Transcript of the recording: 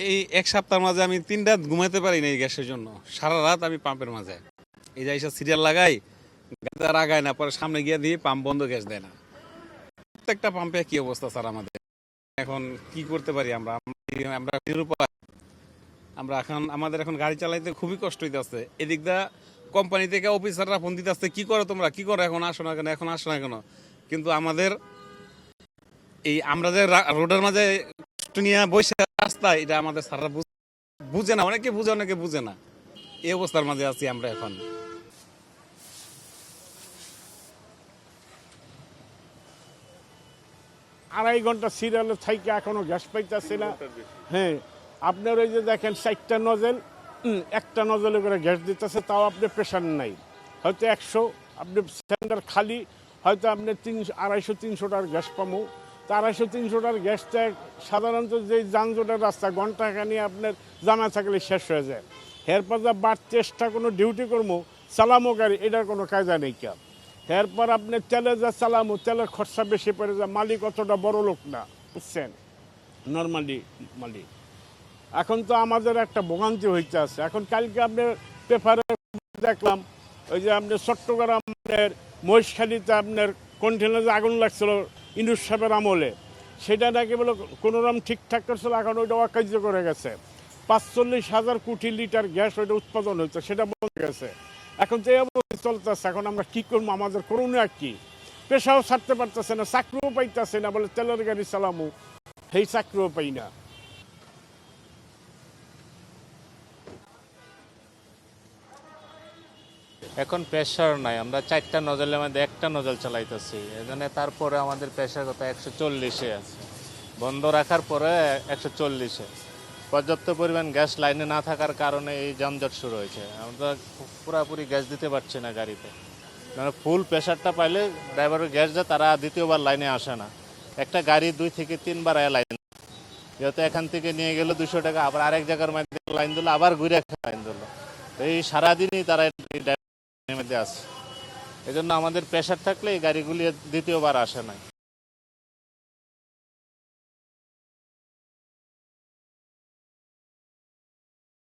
এই এক সপ্তাহের মাঝে আমি ৩ রাত ঘুমাইতে পারি না এই গ্যাসের জন্য। সারা রাত আমি পাম্পের মাঝে। এই যে এসে সিরিয়াল লাগাই, গাড়িতে আগায় না, পরে সামনে গিয়ে দিয়ে পাম্প বন্ধ, গ্যাস দেয় না। প্রত্যেকটা পাম্পে কি অবস্থা স্যার আমাদের। এখন কি করতে পারি আমরা? আমরা নিরুপায়। আমরা এখন আমাদের এখন গাড়ি চালাইতে খুবই কষ্ট হইতেছে। এদিক দা কোম্পানি থেকে অফিসাররা ফোন দিতে আসছে, কি করো তোমরা, কি করো, এখন আসো না কেন, এখন আসো না কেন। কিন্তু আমাদের এই আমরা যে রোডের মাঝে কষ্ট নিয়ে বসে রাস্তায়, এটা আমাদের স্যাররা বুঝে না। অনেকে বুঝে, অনেকে বুঝে না। এই অবস্থার মাঝে আছি আমরা এখন। 2.5 ঘন্টা সিরিয়ালে থাইকে এখনো গ্যাস পাইতেছে না। হ্যাঁ, আপনার ওই যে দেখেন 4টা নজেল, একটা নজলে করে গ্যাস দিতেছে, তাও আপনি প্রেশার নাই। হয়তো 100, আপনি সিলিন্ডার খালি, হয়তো আপনি 250-300টার গ্যাস পামো। তা 250-300টার গ্যাসটা সাধারণত যে যানজটের রাস্তা ঘন্টাখানি আপনার জামা থাকলে শেষ হয়ে যায়। এরপর যা বাড়তে চেষ্টা কোনো ডিউটি করবো, চালামো গাড়ি, এটার কোনো কায়দা নেই কেউ। এরপর আপনি তেলে যা চালামো, তেলের খরচা বেশি পড়ে যায়। মালিক অতটা বড় লোক না, বুঝছেন, নর্মালি মালিক। এখন তো আমাদের একটা ভোগান্তি হইতে আছে। এখন কালকে আপনার পেপারে দেখলাম, ওই যে আপনার চট্টগ্রামের মহেশখালীতে আপনার কন্টেনারে আগুন লাগছিল ইনুস সাহেবের আমলে, সেটা নাকি বলে কোনোরকম ঠিকঠাক করছিল, এখন ওইটা অকার্য করে গেছে। 45,000 কোটি লিটার গ্যাস ওইটা উৎপাদন হচ্ছে, সেটা বন্ধ গেছে। এখন তো এই অবস্থা চলতেছে। এখন আমরা কি করবো? আমাদের করুণা কি? পেশাও ছাড়তে পারতেছে না, চাকরিও পাইতেছে না, বলে তেলের গাড়ি চালামু, সেই চাকরিও পাই না। এখন প্রেশার নাই, আমরা 4টা নজলের মধ্যে একটা নজল চালাইতেছি। এখানে তারপরে আমাদের প্রেশার কত 140-এ আছে, বন্ধ রাখার পরে 140-এ। পর্যাপ্ত পরিমাণ গ্যাস লাইনে না থাকার কারণে এই যানজট শুরু হয়েছে। আমরা পুরোপুরি গ্যাস দিতে পারছি না গাড়িতে। মানে ফুল প্রেশারটা পাইলে ড্রাইভারের গ্যাস যায়, তারা দ্বিতীয়বার লাইনে আসে না। একটা গাড়ি 2 থেকে 3 বার লাইন, যেহেতু এখান থেকে নিয়ে গেলে 200 টাকা, আবার আরেক জায়গার মধ্যে লাইন দিল, আবার ঘুরে লাইন দিল। এই সারাদিনই তারা মধ্যে আছে। এই জন্য আমাদের প্রেশার থাকলে এই গাড়িগুলি দ্বিতীয়বার আসে না।